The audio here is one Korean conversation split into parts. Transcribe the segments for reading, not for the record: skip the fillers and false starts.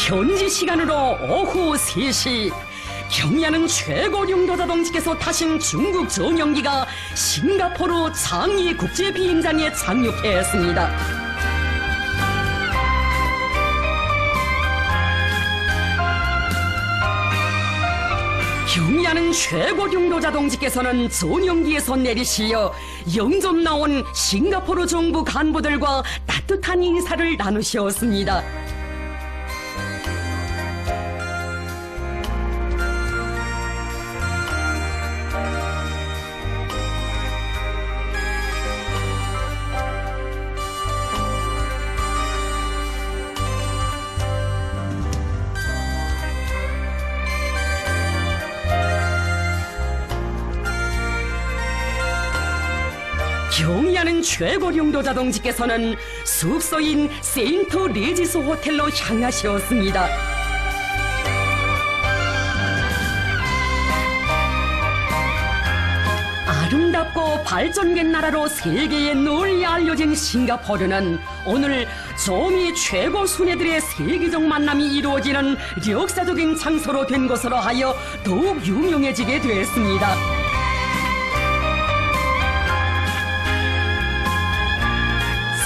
현지 시간으로 오후 3시 경야는 최고 용도자 동지께서 타신 중국 전용기가 싱가포르 장이 국제 비행장에 착륙했습니다. 경야는 최고 용도자 동지께서는 전용기에서 내리시어 영접 나온 싱가포르 정부 간부들과 따뜻한 인사를 나누셨습니다. 경야는 최고 용도자 동지께서는 숙소인 세인트 레지스 호텔로 향하셨습니다. 아름답고 발전된 나라로 세계에 널리 알려진 싱가포르는 오늘 조미 최고 순회들의 세계적 만남이 이루어지는 역사적인 장소로 된 것으로 하여 더욱 유명해지게 됐습니다.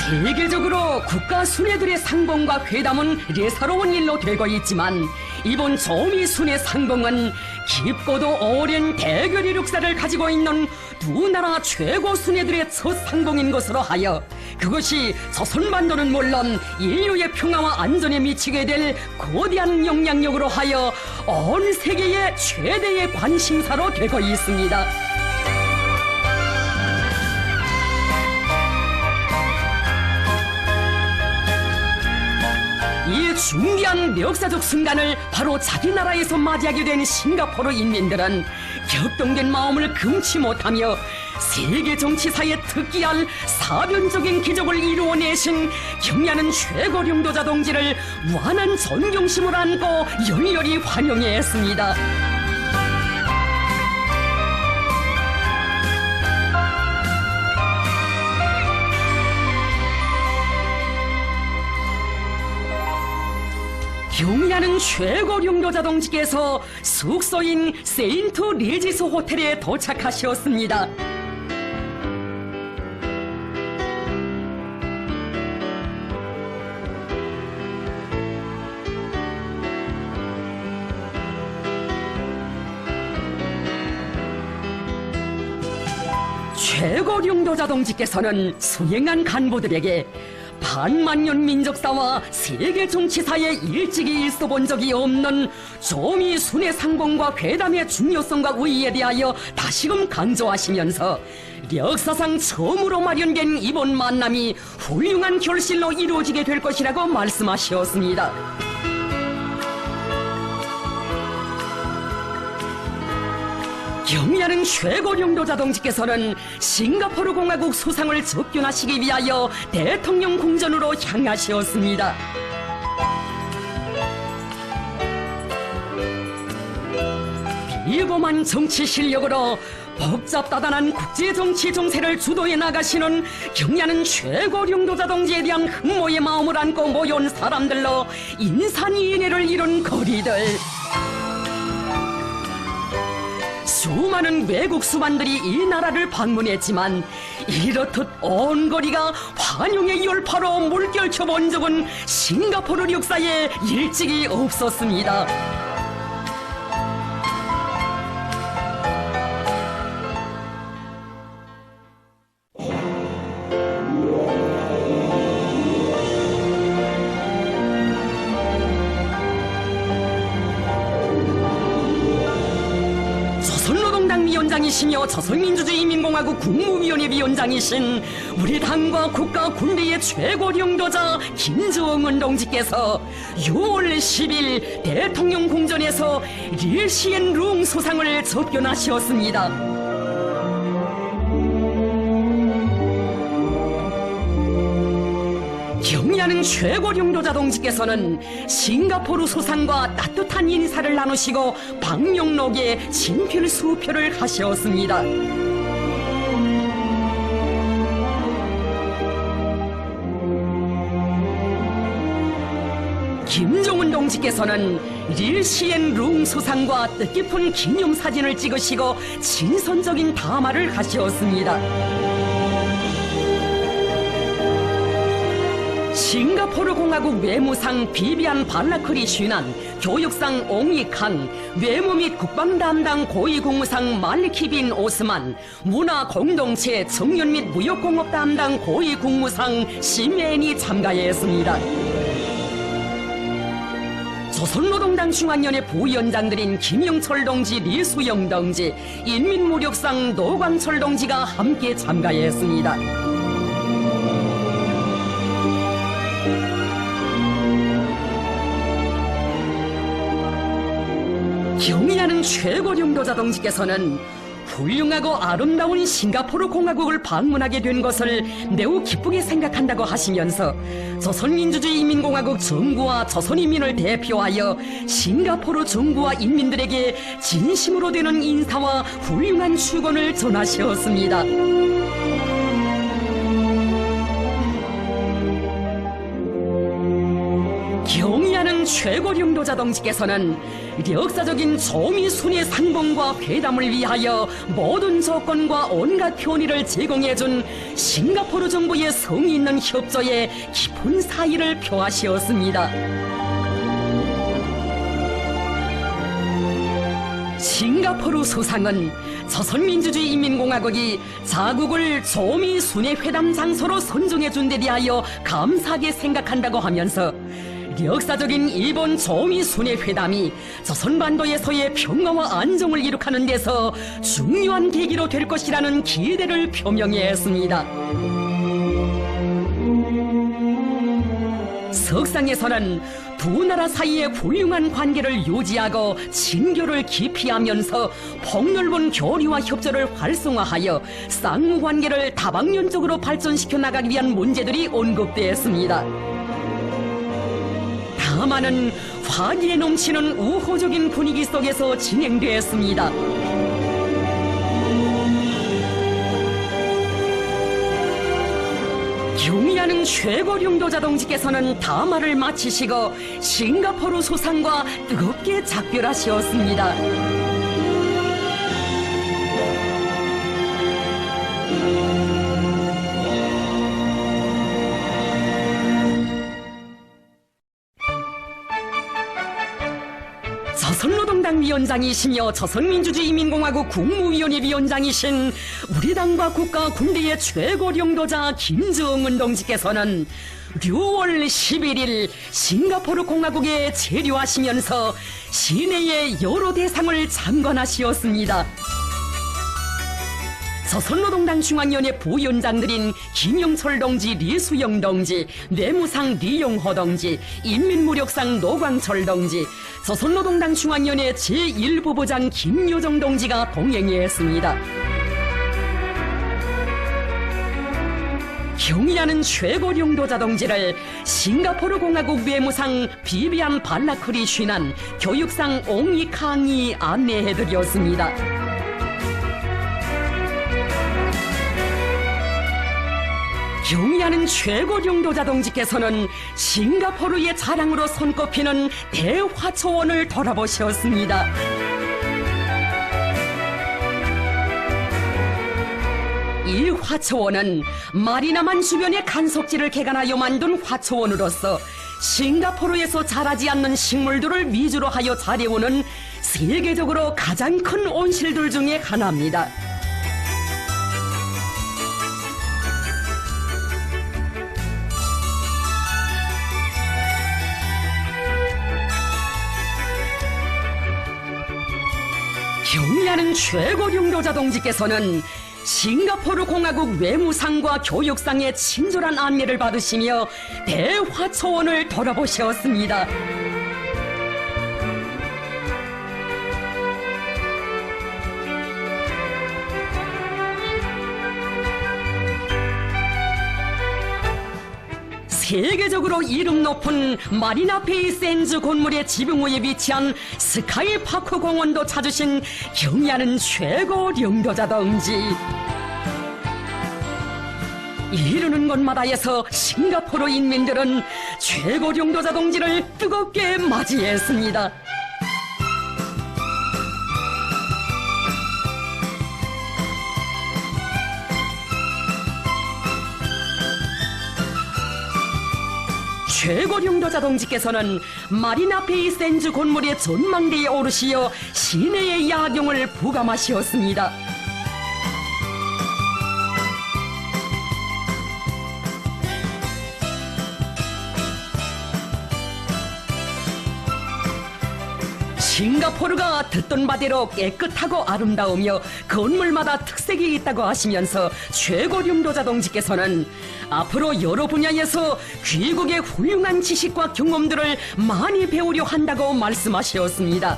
세계적으로 국가 순회들의 상봉과 회담은 예사로운 일로 되고 있지만 이번 조미 순회 상봉은 깊고도 오랜 대결 이력사를 가지고 있는 두 나라 최고 순회들의 첫 상봉인 것으로 하여 그것이 조선반도는 물론 인류의 평화와 안전에 미치게 될 거대한 영향력으로 하여 온 세계의 최대의 관심사로 되고 있습니다. 이 중대한 역사적 순간을 바로 자기 나라에서 맞이하게 된 싱가포르 인민들은 격동된 마음을 금치 못하며 세계 정치사에 특기할 사변적인 기적을 이루어내신 경야는 최고 용도자 동지를 무한한 존경심을 안고 열렬히 환영했습니다. 경야는 최고 용도자 동지께서 숙소인 세인트 레지스 호텔에 도착하셨습니다. 최고 용도자 동지께서는 수행한 간부들에게 반만년 민족사와 세계 정치사에 일찍이 있어본 적이 없는 조미 순회 상봉과 회담의 중요성과 의의에 대하여 다시금 강조하시면서 역사상 처음으로 마련된 이번 만남이 훌륭한 결실로 이루어지게 될 것이라고 말씀하셨습니다. 경야는 최고 용도자 동지께서는 싱가포르 공화국 수상을 접견하시기 위하여 대통령 궁전으로 향하셨습니다. 비범한 정치 실력으로 복잡다단한 국제정치 정세를 주도해 나가시는 경야는 최고 용도자 동지에 대한 흠모의 마음을 안고 모여온 사람들로 인산인해를 이룬 거리들. 수많은 외국 수반들이 이 나라를 방문했지만 이렇듯 온 거리가 환영의 열파로 물결쳐 본 적은 싱가포르 역사에 일찍이 없었습니다. 위원장이시며 조선민주주의인민공화국 국무위원회 위원장이신 우리 당과 국가 군대의 최고領導자 김정은 동지께서 6월 10일 대통령 궁전에서 리시엔 룽 수상을 접견하셨습니다. 경야는 최고領導자 동지께서는 싱가포르 수상과 따뜻한 인사를 나누시고 방명록에 친필수표를 하셨습니다. 김종은 동지께서는 릴시엔 룽 수상과 뜻깊은 기념사진을 찍으시고 친선적인 담화를 하셨습니다. 싱가포르 공화국 외무상 비비안 발라크리 슈난, 교육상 옹이 칸, 외무 및 국방 담당 고위국무상 말리키 빈 오스만, 문화 공동체 청년 및 무역공업 담당 고위국무상 시메인이 참가했습니다. 조선노동당 중앙위원회 부위원장들인 김영철 동지, 리수영 동지, 인민무력상 노광철 동지가 함께 참가했습니다. 경의하는 최고령도자 동지께서는 훌륭하고 아름다운 싱가포르 공화국을 방문하게 된 것을 매우 기쁘게 생각한다고 하시면서 조선민주주의 인민공화국 정부와 조선인민을 대표하여 싱가포르 정부와 인민들에게 진심으로 되는 인사와 훌륭한 축원을 전하셨습니다. 경의하는 최고령도자 동지께서는 역사적인 조미순의 상봉과 회담을 위하여 모든 조건과 온갖 편의를 제공해준 싱가포르 정부의 성의 있는 협조에 깊은 사의를 표하시었습니다. 싱가포르 수상은 조선민주주의 인민공화국이 자국을 조미순의 회담 장소로 선정해준 데 대하여 감사하게 생각한다고 하면서 역사적인 일본 조미순의 회담이 조선반도에서의 평화와 안정을 이룩하는 데서 중요한 계기로 될 것이라는 기대를 표명했습니다. 석상에서는 두 나라 사이의 훌륭한 관계를 유지하고 친교를 기피하면서 폭넓은 교류와 협조를 활성화하여 쌍무관계를 다방면적으로 발전시켜 나가기 위한 문제들이 언급되었습니다. 다만은 화기에 넘치는 우호적인 분위기 속에서 진행되었습니다. 경의하는 최고령도자 동지께서는 담화를 마치시고 싱가포르 수상과 뜨겁게 작별하셨습니다. 조선노동당 위원장이시며 조선민주주의인민공화국 국무위원회 위원장이신 우리 당과 국가 군대의 최고령도자 김정은 동지께서는 6월 11일 싱가포르 공화국에 체류하시면서 시내의 여러 대상을 장관하시었습니다. 조선노동당 중앙위원회 부위원장들인 김영철 동지, 리수영 동지, 뇌무상 리용호 동지, 인민무력상 노광철 동지, 조선노동당 중앙위원회 제1부부장 김요정 동지가 동행했습니다. 경의하는 최고령도자 동지를 싱가포르 공화국 외무상 비비안 발라크리 슈난, 교육상 옹이 캉이 안내해드렸습니다. 경의하는 최고령도자 동지께서는 싱가포르의 자랑으로 손꼽히는 대화초원을 돌아보셨습니다. 이 화초원은 마리나만 주변의 간속지를 개간하여 만든 화초원으로서 싱가포르에서 자라지 않는 식물들을 위주로 하여 자라오는 세계적으로 가장 큰 온실들 중에 하나입니다. 경의하는 최고령도자 동지께서는 싱가포르 공화국 외무상과 교육상의 친절한 안내를 받으시며 대화초원을 돌아보셨습니다. 세계적으로 이름 높은 마리나 베이 샌즈 건물의 지붕 위에 위치한 스카이파크 공원도 찾으신 경의하는 최고령도자 동지. 이르는 곳마다에서 싱가포르 인민들은 최고령도자 동지를 뜨겁게 맞이했습니다. 최고령도자 동지께서는 마리나 베이 샌즈 건물의 전망대에 오르시어 시내의 야경을 부감하시었습니다. 싱가포르가 듣던 바대로 깨끗하고 아름다우며 건물마다 특색이 있다고 하시면서 최고령도자 동지께서는 앞으로 여러 분야에서 귀국의 훌륭한 지식과 경험들을 많이 배우려 한다고 말씀하셨습니다.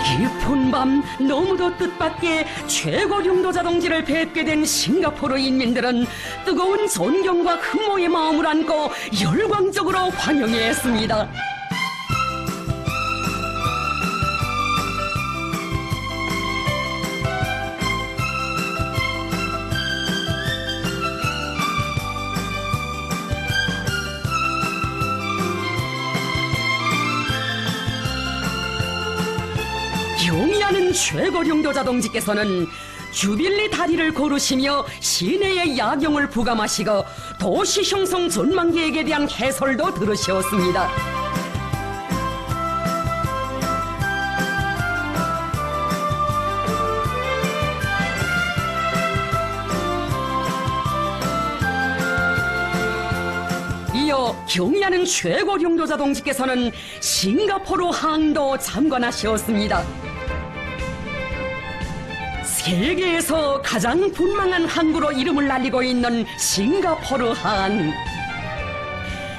깊은 밤 너무도 뜻밖의 최고령도자 동지를 뵙게 된 싱가포르 인민들은 뜨거운 존경과 흠모의 마음을 안고 열광적으로 환영했습니다. 경의하는 최고령도자 동지께서는 주빌리 다리를 걸으시며 시내의 야경을 부감하시고 도시 형성 전망 계획에 대한 해설도 들으셨습니다. 이어 경의하는 최고령도자 동지께서는 싱가포르 항도 참관하셨습니다. 세계에서 가장 분망한 항구로 이름을 날리고 있는 싱가포르 항.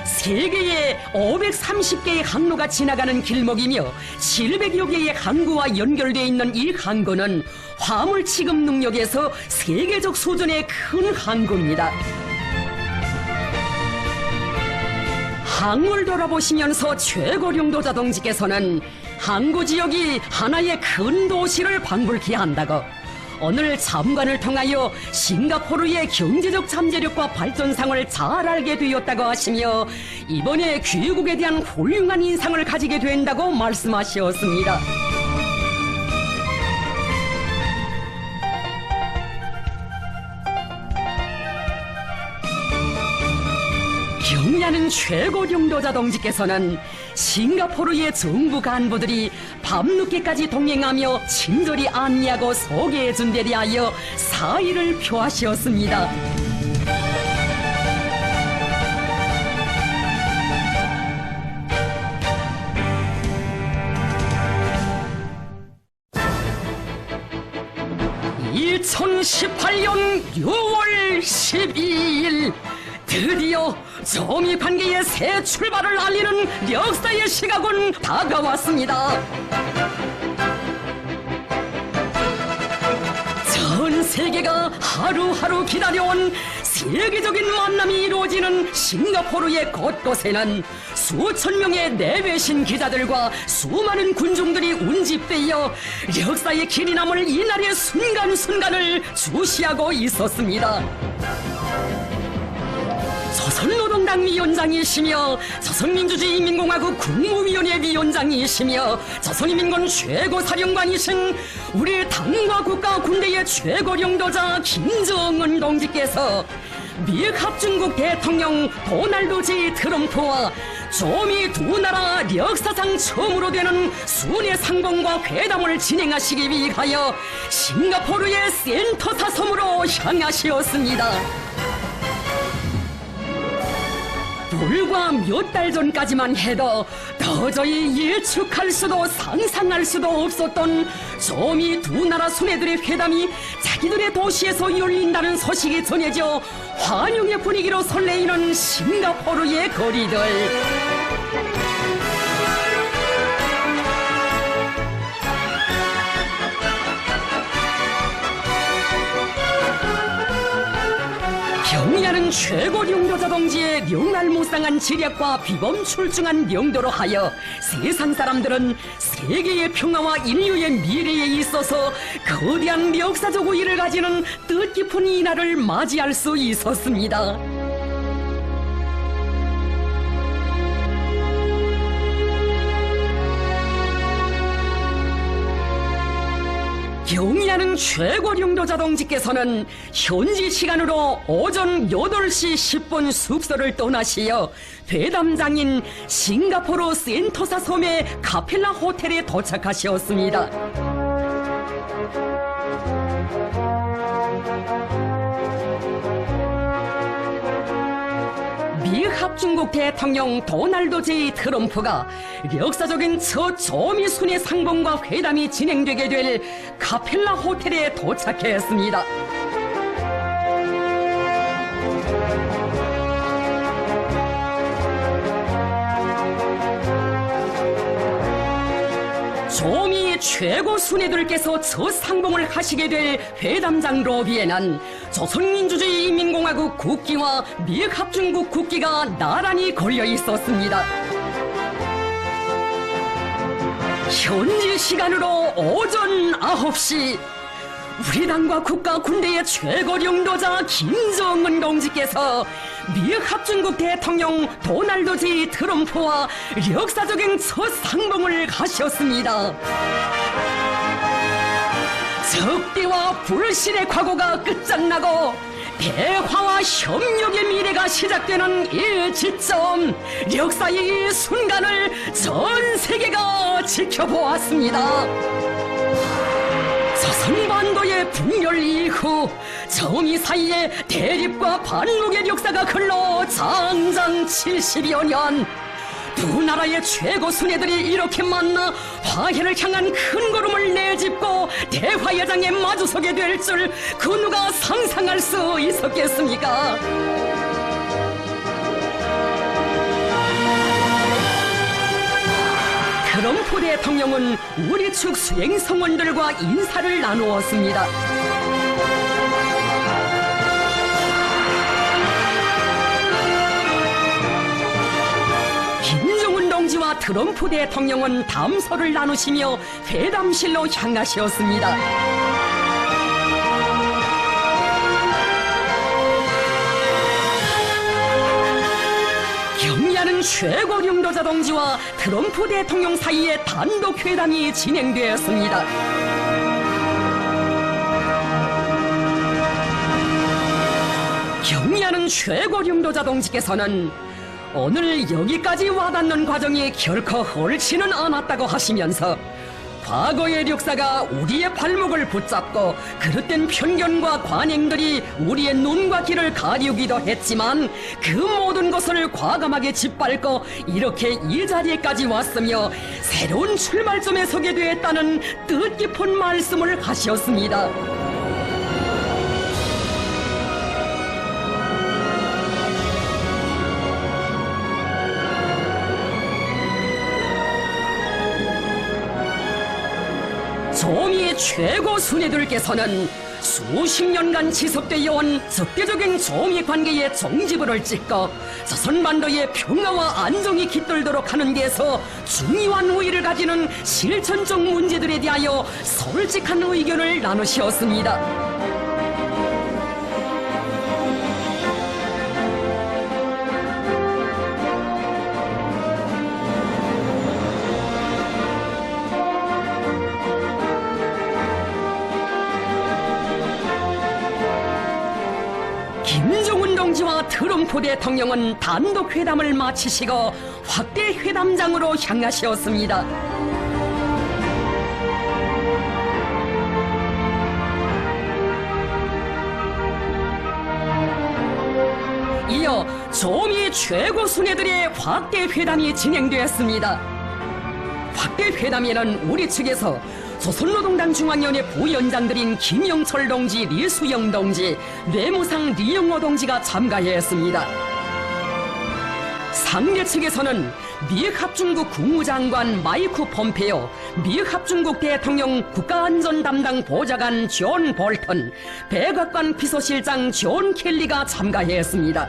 세계에 530개의 항로가 지나가는 길목이며 700여 개의 항구와 연결되어 있는 이 항구는 화물 취급 능력에서 세계적 수준의 큰 항구입니다. 항을 돌아보시면서 최고령도자 동지께서는 항구 지역이 하나의 큰 도시를 방불케 한다고, 오늘 참관을 통하여 싱가포르의 경제적 잠재력과 발전상을 잘 알게 되었다고 하시며 이번에 귀국에 대한 훌륭한 인상을 가지게 된다고 말씀하셨습니다. 경의하는 최고령도자 동지께서는 싱가포르의 정부 간부들이 밤늦게까지 동행하며 친절히 안내하고 소개해준 데 대하여 사의를 표하셨습니다. (2018년 6월 12일) 드디어 정의관계의 새 출발을 알리는 역사의 시각은 다가왔습니다. 전 세계가 하루하루 기다려온 세계적인 만남이 이루어지는 싱가포르의 곳곳에는 수천 명의 내외신 기자들과 수많은 군중들이 운집되어 역사의 길이 남을 이날의 순간순간을 주시하고 있었습니다. 조선노동당 위원장이시며 조선민주주의인민공화국 국무위원회 위원장이시며 조선인민군 최고사령관이신 우리 당과 국가 군대의 최고령도자 김정은 동지께서 미 합중국 대통령 도널드 J 트럼프와 조미 두 나라 역사상 처음으로 되는 순회 상봉과 회담을 진행하시기 위하여 싱가포르의 센토사 섬으로 향하시었습니다. 불과 몇 달 전까지만 해도 도저히 예측할 수도 상상할 수도 없었던 조미 두 나라 순회들의 회담이 자기들의 도시에서 열린다는 소식이 전해져 환영의 분위기로 설레이는 싱가포르의 거리들. 경의하는 최고領導者 동지의 명날무쌍한 지략과 비범출중한 명도로 하여 세상 사람들은 세계의 평화와 인류의 미래에 있어서 거대한 역사적 우위를 가지는 뜻깊은 이날을 맞이할 수 있었습니다. 경의하는 최고領導者 동지께서는 현지 시간으로 오전 8시 10분 숙소를 떠나시어 회담장인 싱가포르 센토사 섬의 카펠라 호텔에 도착하셨습니다. 미 합중국 대통령 도널드 J. 트럼프가 역사적인 첫 조미 순회 상봉과 회담이 진행되게 될 카펠라 호텔에 도착했습니다. 조미 최고 순회들께서 첫 상봉을 하시게 될 회담장 로비에는 조선민주주의 인민공화국 국기와 미합중국 국기가 나란히 걸려 있었습니다. 현지 시간으로 오전 9시 우리 당과 국가 군대의 최고領導者 김정은 동지께서 미합중국 대통령 도널드 J. 트럼프와 역사적인 첫 상봉을 하셨습니다. 적대와 불신의 과거가 끝장나고 대화와 협력의 미래가 시작되는 이 시점, 역사의 이 순간을 전 세계가 지켜보았습니다. 조선반도의 분열 이후 조미 사이에 대립과 반목의 역사가 흘러 장장 70여 년, 두 나라의 최고 순회들이 이렇게 만나 화해를 향한 큰 걸음을 내짚고 대화회장에 마주서게 될 줄 그 누가 상상할 수 있었겠습니까? 트럼프 대통령은 우리 측 수행성원들과 인사를 나누었습니다. 김정은 동지와 트럼프 대통령은 담소를 나누시며 회담실로 향하셨습니다. 경의하는 최고領導者 동지와 트럼프 대통령 사이에 단독 회담이 진행되었습니다. 경의하는 최고領導者 동지께서는 오늘 여기까지 와닿는 과정이 결코 옳지는 않았다고 하시면서 과거의 역사가 우리의 발목을 붙잡고 그릇된 편견과 관행들이 우리의 눈과 귀를 가리우기도 했지만 그 모든 것을 과감하게 짓밟고 이렇게 이 자리에까지 왔으며 새로운 출발점에 서게 되었다는 뜻깊은 말씀을 하셨습니다. 조미의 최고 순회들께서는 수십 년간 지속되어 온 적대적인 조미 관계의 종지부를 찍고 조선반도의 평화와 안정이 깃들도록 하는 데서 중요한 우위를 가지는 실천적 문제들에 대하여 솔직한 의견을 나누셨습니다. 김정은 동지와 트럼프 대통령은 단독 회담을 마치시고 확대 회담장으로 향하셨습니다. 이어 조미 최고 순회들의 확대 회담이 진행되었습니다. 확대 회담에는 우리 측에서 조선노동당 중앙위원회 부위원장들인 김영철 동지, 리수영 동지, 뇌무상 리영호 동지가 참가했습니다. 상대 측에서는 미국 합중국 국무장관 마이크 폼페오, 미국 합중국 대통령 국가안전 담당 보좌관 존 볼턴, 백악관 비서실장 존 켈리가 참가했습니다.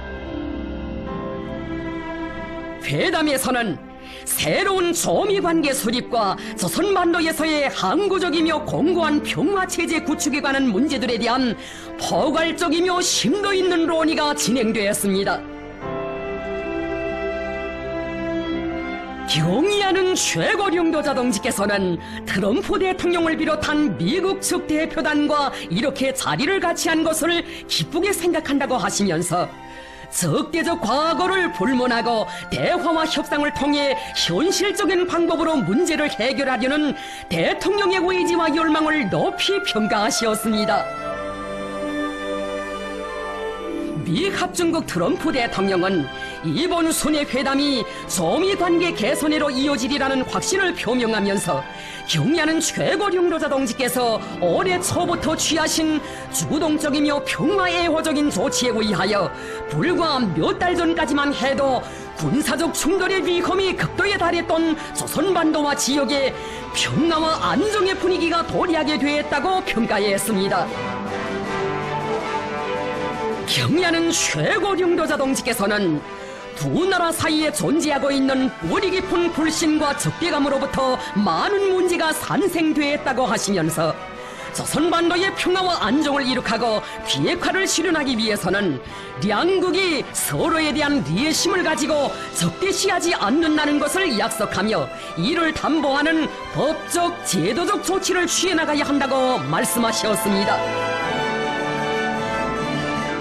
회담에서는 새로운 조미 관계 수립과 조선반도에서의 항구적이며 공고한 평화체제 구축에 관한 문제들에 대한 포괄적이며 심도 있는 논의가 진행되었습니다. 경의하는 최고領導者 동지께서는 트럼프 대통령을 비롯한 미국 측 대표단과 이렇게 자리를 같이 한 것을 기쁘게 생각한다고 하시면서 적대적 과거를 불문하고 대화와 협상을 통해 현실적인 방법으로 문제를 해결하려는 대통령의 의지와 열망을 높이 평가하셨습니다. 미 합중국 트럼프 대통령은 이번 순회 회담이 조미 관계 개선으로 이어지리라는 확신을 표명하면서 경의하는 최고領導者 동지께서 올해 초부터 취하신 주동적이며 평화애호적인 조치에 의하여 불과 몇 달 전까지만 해도 군사적 충돌의 위험이 극도에 달했던 조선반도와 지역에 평화와 안정의 분위기가 도래하게 되었다고 평가했습니다. 경의하는 최고領導者 동지께서는 두 나라 사이에 존재하고 있는 뿌리 깊은 불신과 적대감으로부터 많은 문제가 산생되었다고 하시면서 조선반도의 평화와 안정을 이룩하고 비핵화를 실현하기 위해서는 양국이 서로에 대한 리해심을 가지고 적대시하지 않는다는 것을 약속하며 이를 담보하는 법적, 제도적 조치를 취해나가야 한다고 말씀하셨습니다.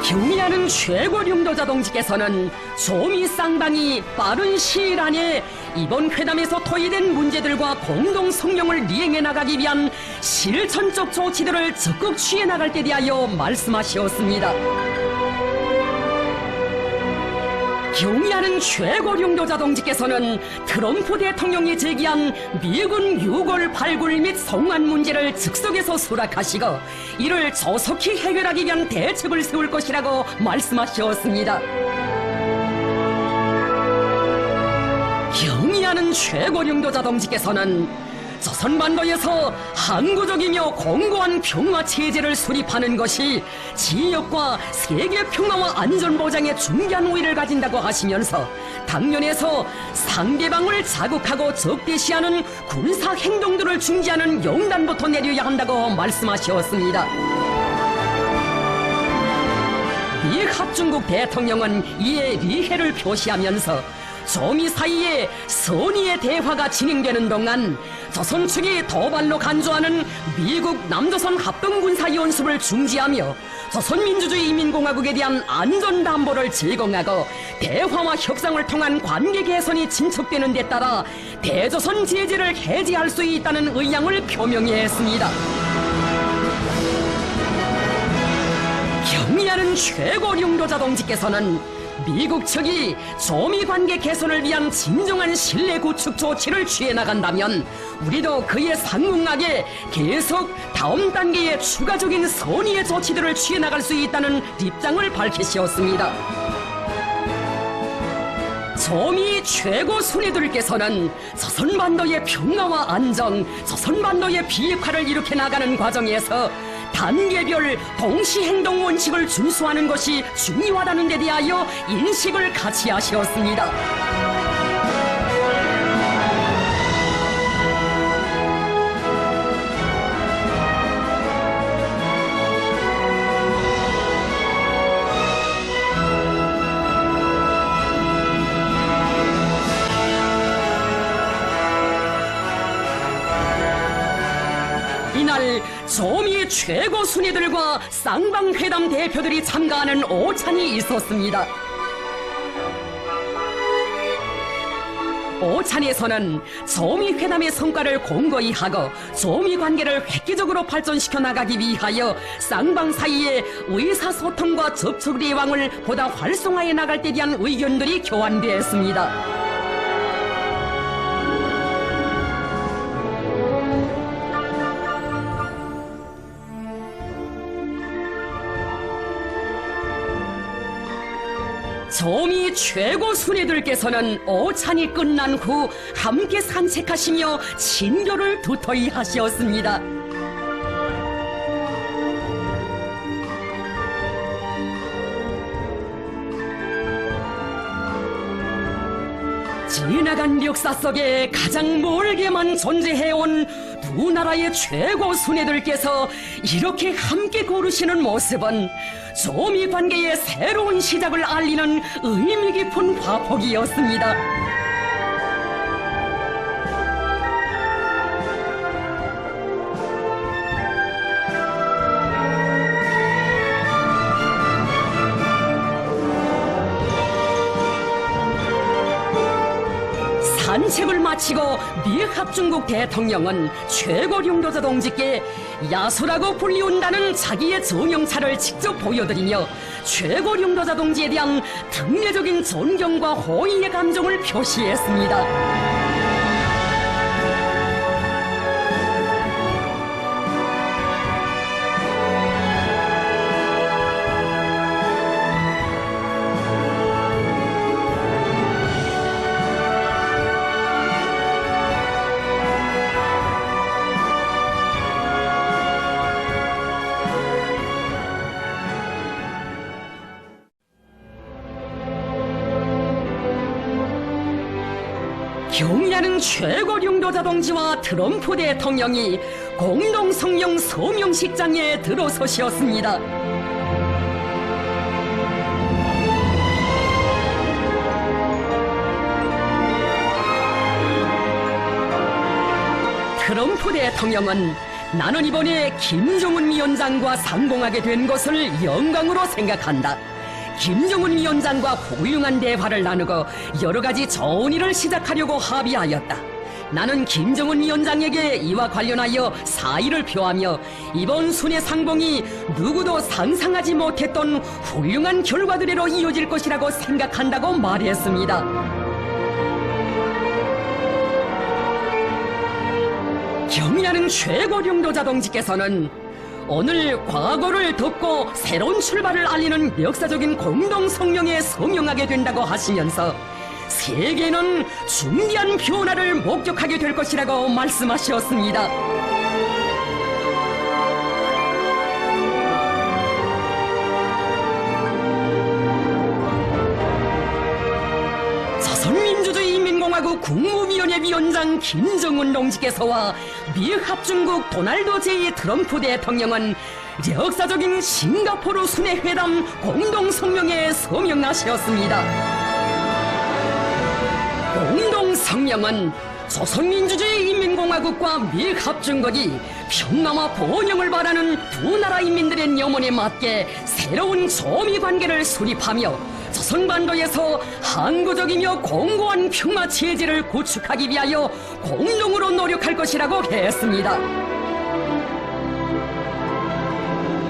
경의하는 최고領導者 동지께서는 조미 쌍방이 빠른 시일 안에 이번 회담에서 토의된 문제들과 공동 성명을 이행해 나가기 위한 실천적 조치들을 적극 취해 나갈 때 대하여 말씀하셨습니다. 경의하는 최고領導者 동지께서는 트럼프 대통령이 제기한 미군 유골 발굴 및 송환 문제를 즉석에서 수락하시고 이를 조속히 해결하기 위한 대책을 세울 것이라고 말씀하셨습니다. 경의하는 최고領導者 동지께서는 조선반도에서 항구적이며 공고한 평화체제를 수립하는 것이 지역과 세계 평화와 안전 보장에 중요한 우위를 가진다고 하시면서 당면에서 상대방을 자극하고 적대시하는 군사 행동들을 중지하는 영단부터 내려야 한다고 말씀하셨습니다. 미 합중국 대통령은 이에 리해를 표시하면서 조미 사이에 선의의 대화가 진행되는 동안 조선 측이 도발로 간주하는 미국 남조선 합동군사연습을 중지하며 조선민주주의인민공화국에 대한 안전담보를 제공하고 대화와 협상을 통한 관계 개선이 진척되는 데 따라 대조선 제재를 해제할 수 있다는 의향을 표명했습니다. 경의하는 최고領導者 동지께서는 미국 측이 조미 관계 개선을 위한 진정한 신뢰 구축 조치를 취해 나간다면 우리도 그에 상응하게 계속 다음 단계의 추가적인 선의의 조치들을 취해 나갈 수 있다는 입장을 밝히셨습니다. 조미 최고 순회들께서는 조선반도의 평화와 안정, 조선반도의 비핵화를 일으켜 나가는 과정에서 단계별 동시행동 원칙을 준수하는 것이 중요하다는 데 대하여 인식을 같이 하셨습니다. 이날 조미 최고 순회들과 쌍방회담 대표들이 참가하는 오찬이 있었습니다. 오찬에서는 조미 회담의 성과를 공고히 하고 조미 관계를 획기적으로 발전시켜 나가기 위하여 쌍방 사이의 의사소통과 접촉 내왕을 보다 활성화해 나갈 때 대한 의견들이 교환되었습니다. 조미 최고 순애들께서는 오찬이 끝난 후 함께 산책하시며 친교를 두터이 하시었습니다. 지나간 역사 속에 가장 멀게만 존재해온 두 나라의 최고 순애들께서 이렇게 함께 걸으시는 모습은 조미 관계의 새로운 시작을 알리는 의미 깊은 화폭이었습니다. 산책을 마치고 미합중국 대통령은 최고領導者 동지께 야수라고 불리운다는 자기의 정형차를 직접 보여드리며 최고領導者 동지에 대한 특례적인 존경과 호의의 감정을 표시했습니다. 경의하는 최고領導者 동지와 트럼프 대통령이 공동 성명 서명식장에 들어서셨습니다. 트럼프 대통령은 나는 이번에 김정은 위원장과 상봉하게 된 것을 영광으로 생각한다. 김정은 위원장과 훌륭한 대화를 나누고 여러 가지 좋은 일을 시작하려고 합의하였다. 나는 김정은 위원장에게 이와 관련하여 사의를 표하며 이번 순회 상봉이 누구도 상상하지 못했던 훌륭한 결과들로 이어질 것이라고 생각한다고 말했습니다. 경의하는 최고領導者 동지께서는 오늘 과거를 덮고 새로운 출발을 알리는 역사적인 공동 성명에 서명하게 된다고 하시면서 세계는 중대한 변화를 목격하게 될 것이라고 말씀하셨습니다. 조선민주주의인민공화국 국무위원회 위원장 김정은 동지께서와 미합중국 도널드 제. 트럼프 대통령은 역사적인 싱가포르 순회회담 공동성명에 서명하셨습니다. 공동성명은 조선민주주의인민공화국과 미합중국이 평화와 번영을 바라는 두 나라 인민들의 염원에 맞게 새로운 조미관계를 수립하며 조선반도에서 항구적이며 공고한 평화 체제를 구축하기 위하여 공동으로 노력할 것이라고 했습니다.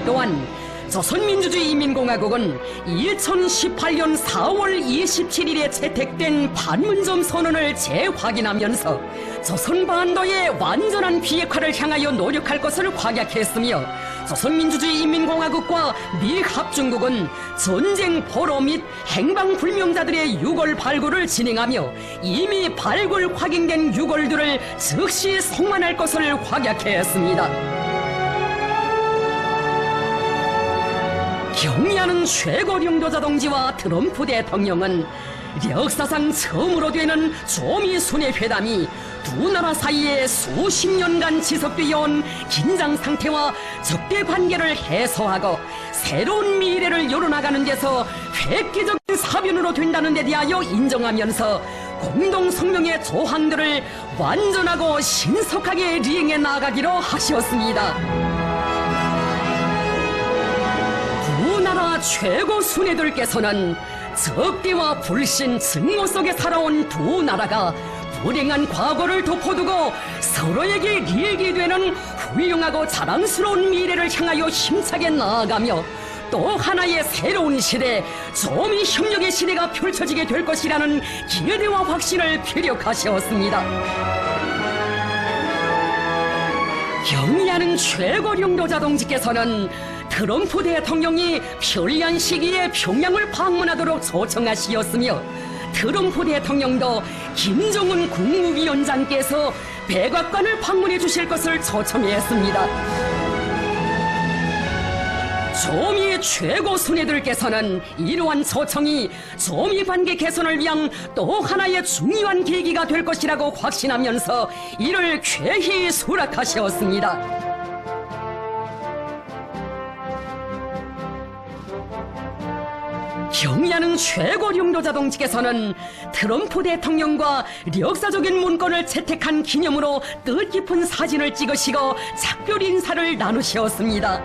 또한 조선민주주의인민공화국은 2018년 4월 27일에 채택된 판문점 선언을 재확인하면서 조선반도의 완전한 비핵화를 향하여 노력할 것을 확약했으며 조선민주주의인민공화국과 미합중국은 전쟁 포로 및 행방불명자들의 유골 발굴을 진행하며 이미 발굴 확인된 유골들을 즉시 송환할 것을 확약했습니다. 경의하는 최고領導者 동지와 트럼프 대통령은 역사상 처음으로 되는 조미 순회 회담이 두 나라 사이에 수십 년간 지속되어 온 긴장 상태와 적대 관계를 해소하고 새로운 미래를 열어나가는 데서 획기적인 사변으로 된다는 데 대하여 인정하면서 공동성명의 조항들을 완전하고 신속하게 리행해 나가기로 하셨습니다. 두 나라 최고 순애들께서는 적대와 불신, 증오 속에 살아온 두 나라가 불행한 과거를 덮어두고 서로에게 이익이 되는 훌륭하고 자랑스러운 미래를 향하여 힘차게 나아가며 또 하나의 새로운 시대, 조미 협력의 시대가 펼쳐지게 될 것이라는 기대와 확신을 피력하셨습니다. 경의하는 최고領導者 동지께서는 트럼프 대통령이 편리한 시기에 평양을 방문하도록 초청하시었으며 트럼프 대통령도 김정은 국무위원장께서 백악관을 방문해 주실 것을 초청했습니다. 조미 최고 순회들께서는 이러한 초청이 조미 관계 개선을 위한 또 하나의 중요한 계기가 될 것이라고 확신하면서 이를 쾌히 수락하셨습니다. 경의하는 최고領導者 동지께서는 트럼프 대통령과 역사적인 문건을 채택한 기념으로 뜻깊은 사진을 찍으시고 작별 인사를 나누셨습니다.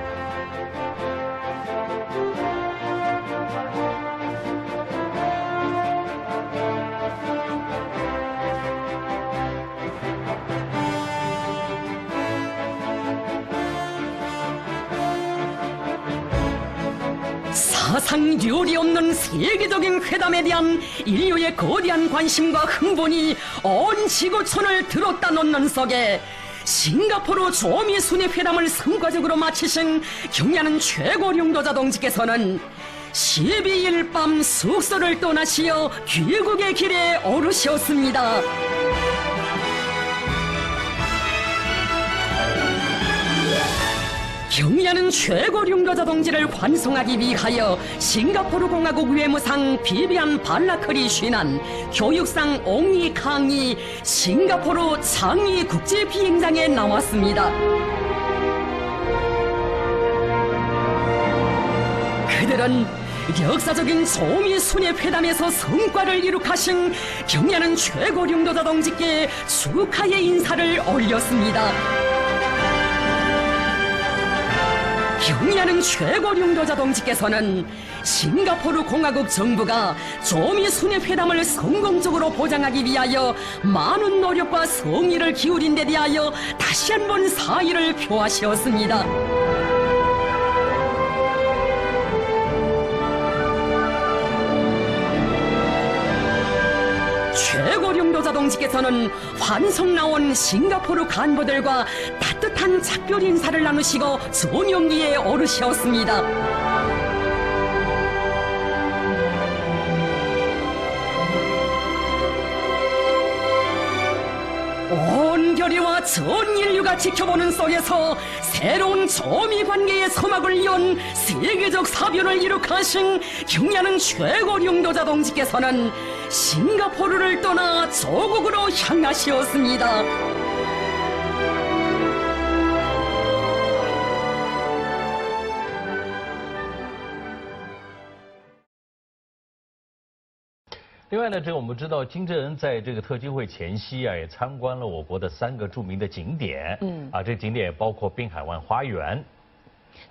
사상 류리 없는 세계적인 회담에 대한 인류의 거대한 관심과 흥분이 온 지구촌을 들었다 놓는 속에 싱가포르 조미 순회 회담을 성과적으로 마치신 경의하는 최고領導者 동지께서는 12일 밤 숙소를 떠나시어 귀국의 길에 오르셨습니다. 경의하는 최고領導者 동지를 환송하기 위하여 싱가포르 공화국 외무상 비비안 발라크리 쉰한, 교육상 옹이 캉이 싱가포르 창이 국제 비행장에 나왔습니다. 그들은 역사적인 조미 순회 회담에서 성과를 이룩하신 경의하는 최고領導者 동지께 축하의 인사를 올렸습니다. 경의하는 최고領導者 동지께서는 싱가포르 공화국 정부가 조미 순회 회담을 성공적으로 보장하기 위하여 많은 노력과 성의를 기울인 데 대하여 다시 한번 사의를 표하셨습니다. 최고領導者 동지께서는 환송 나온 싱가포르 간부들과 따뜻한 작별 인사를 나누시고 전용기에 오르셨습니다. 온 교류와 전 인류가 지켜보는 속에서 새로운 조미 관계의 서막을 연 세계적 사변을 이룩하신 경의하는 최고領導者 동지께서는 싱가포르를 떠나 조국으로 향하시었습니다.另外呢，我们知道金正恩在这个特金会前夕啊，也参观了我国的3个著名的景点。这景点也包括滨海湾花园。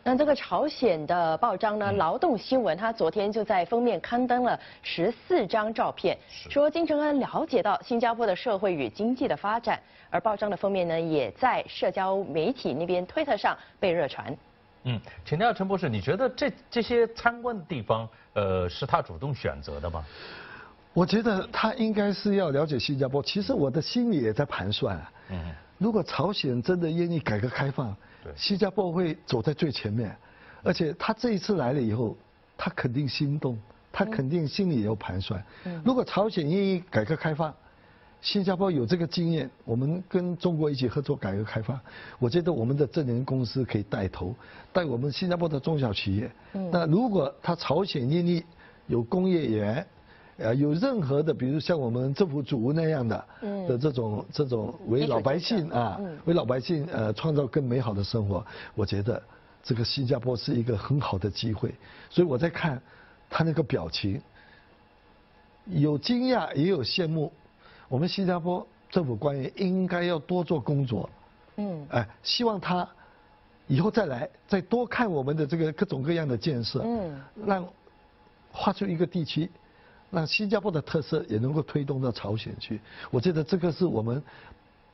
那这个朝鲜的报章呢，劳动新闻，它昨天就在封面刊登了14张照片，说金正恩了解到新加坡的社会与经济的发展，而报章的封面呢，也在社交媒体那边推特上被热传。请教陈博士，你觉得这些参观的地方，是他主动选择的吗？我觉得他应该是要了解新加坡。其实我的心里也在盘算啊，如果朝鲜真的愿意改革开放，新加坡会走在最前面。而且他这一次来了以后，他肯定心动，他肯定心里有盘算。如果朝鲜愿意改革开放，新加坡有这个经验，我们跟中国一起合作改革开放，我觉得我们的正人公司可以带头，带我们新加坡的中小企业。那如果他朝鲜愿意有工业园，有任何的，比如像我们政府组那样的这种为老百姓为老百姓创造更美好的生活，我觉得这个新加坡是一个很好的机会。所以我在看他那个表情，有惊讶也有羡慕。我们新加坡政府官员应该要多做工作，希望他以后再来，再多看我们的这个各种各样的建设，让划出一个地区。让新加坡的特色也能够推动到朝鲜去，我觉得这个是我们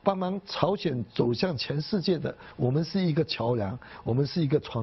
帮忙朝鲜走向全世界的，我们是一个桥梁，我们是一个窗。